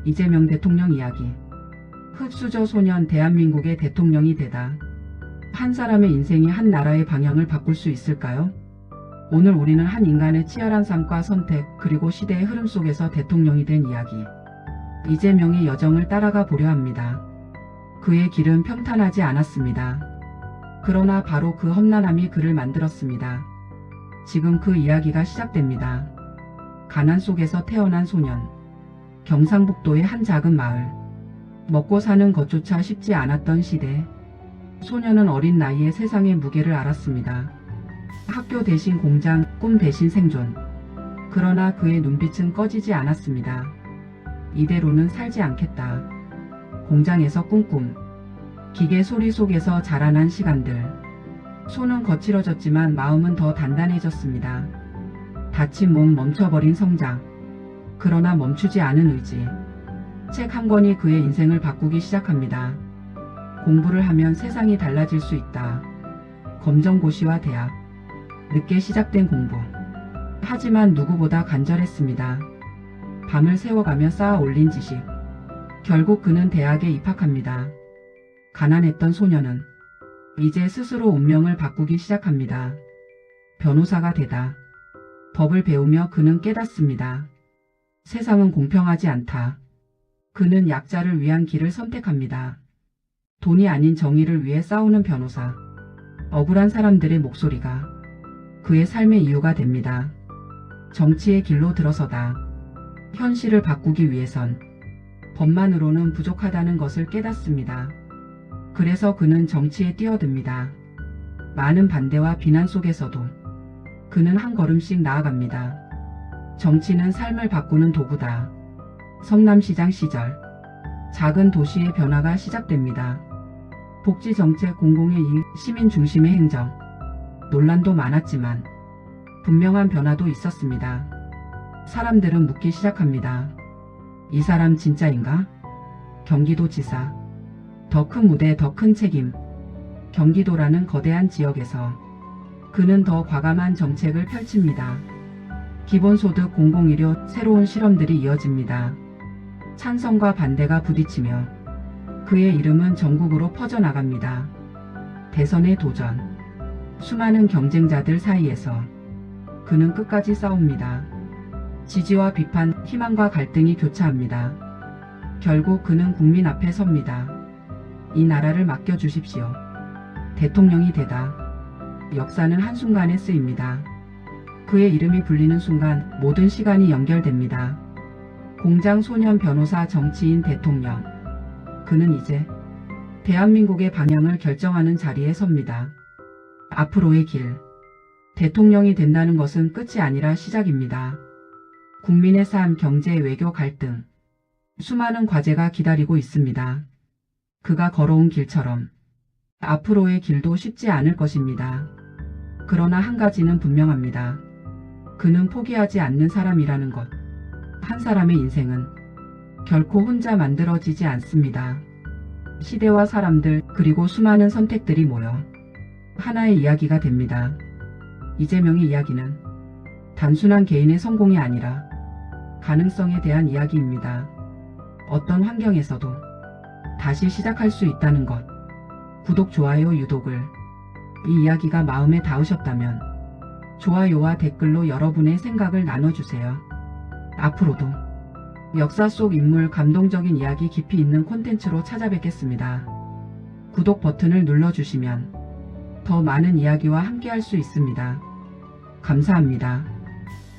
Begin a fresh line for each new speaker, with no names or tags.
이재명 대통령 이야기. 흑수저 소년 대한민국의 대통령이 되다. 한 사람의 인생이 한 나라의 방향을 바꿀 수 있을까요? 오늘 우리는 한 인간의 치열한 삶과 선택 그리고 시대의 흐름 속에서 대통령이 된 이야기. 이재명의 여정을 따라가 보려 합니다. 그의 길은 평탄하지 않았습니다. 그러나 바로 그 험난함이 그를 만들었습니다. 지금 그 이야기가 시작됩니다. 가난 속에서 태어난 소년. 경상북도의 한 작은 마을. 먹고 사는 것조차 쉽지 않았던 시대. 소년은 어린 나이에 세상의 무게를 알았습니다. 학교 대신 공장, 꿈 대신 생존. 그러나 그의 눈빛은 꺼지지 않았습니다. 이대로는 살지 않겠다. 공장에서 꿍꿍. 기계 소리 속에서 자라난 시간들. 손은 거칠어졌지만 마음은 더 단단해졌습니다. 다친 몸, 멈춰버린 성장. 그러나 멈추지 않은 의지. 책 한 권이 그의 인생을 바꾸기 시작합니다. 공부를 하면 세상이 달라질 수 있다. 검정고시와 대학. 늦게 시작된 공부. 하지만 누구보다 간절했습니다. 밤을 새워가며 쌓아 올린 지식. 결국 그는 대학에 입학합니다. 가난했던 소년은 이제 스스로 운명을 바꾸기 시작합니다. 변호사가 되다. 법을 배우며 그는 깨닫습니다. 세상은 공평하지 않다. 그는 약자를 위한 길을 선택합니다. 돈이 아닌 정의를 위해 싸우는 변호사. 억울한 사람들의 목소리가 그의 삶의 이유가 됩니다. 정치의 길로 들어서다. 현실을 바꾸기 위해선 법만으로는 부족하다는 것을 깨닫습니다. 그래서 그는 정치에 뛰어듭니다. 많은 반대와 비난 속에서도 그는 한 걸음씩 나아갑니다. 정치는 삶을 바꾸는 도구다. 성남시장 시절 작은 도시의 변화가 시작됩니다. 복지정책, 공공의 이익, 시민 중심의 행정. 논란도 많았지만 분명한 변화도 있었습니다. 사람들은 묻기 시작합니다. 이 사람 진짜인가? 경기도지사. 더 큰 무대, 더 큰 책임. 경기도라는 거대한 지역에서 그는 더 과감한 정책을 펼칩니다. 기본소득, 공공의료, 새로운 실험들이 이어집니다. 찬성과 반대가 부딪히며 그의 이름은 전국으로 퍼져나갑니다. 대선의 도전. 수많은 경쟁자들 사이에서 그는 끝까지 싸웁니다. 지지와 비판, 희망과 갈등이 교차합니다. 결국 그는 국민 앞에 섭니다. 이 나라를 맡겨주십시오. 대통령이 되다. 역사는 한순간에 쓰입니다. 그의 이름이 불리는 순간 모든 시간이 연결됩니다. 공장 소년, 변호사, 정치인, 대통령. 그는 이제 대한민국의 방향을 결정하는 자리에 섭니다. 앞으로의 길. 대통령이 된다는 것은 끝이 아니라 시작입니다. 국민의 삶, 경제, 외교, 갈등. 수많은 과제가 기다리고 있습니다. 그가 걸어온 길처럼 앞으로의 길도 쉽지 않을 것입니다. 그러나 한 가지는 분명합니다. 그는 포기하지 않는 사람이라는 것. 한 사람의 인생은 결코 혼자 만들어지지 않습니다. 시대와 사람들 그리고 수많은 선택들이 모여 하나의 이야기가 됩니다. 이재명의 이야기는 단순한 개인의 성공이 아니라 가능성에 대한 이야기입니다. 어떤 환경에서도 다시 시작할 수 있다는 것. 구독, 좋아요, 유독을. 이 이야기가 마음에 닿으셨다면 좋아요와 댓글로 여러분의 생각을 나눠주세요. 앞으로도 역사 속 인물, 감동적인 이야기, 깊이 있는 콘텐츠로 찾아뵙겠습니다. 구독 버튼을 눌러주시면 더 많은 이야기와 함께할 수 있습니다. 감사합니다.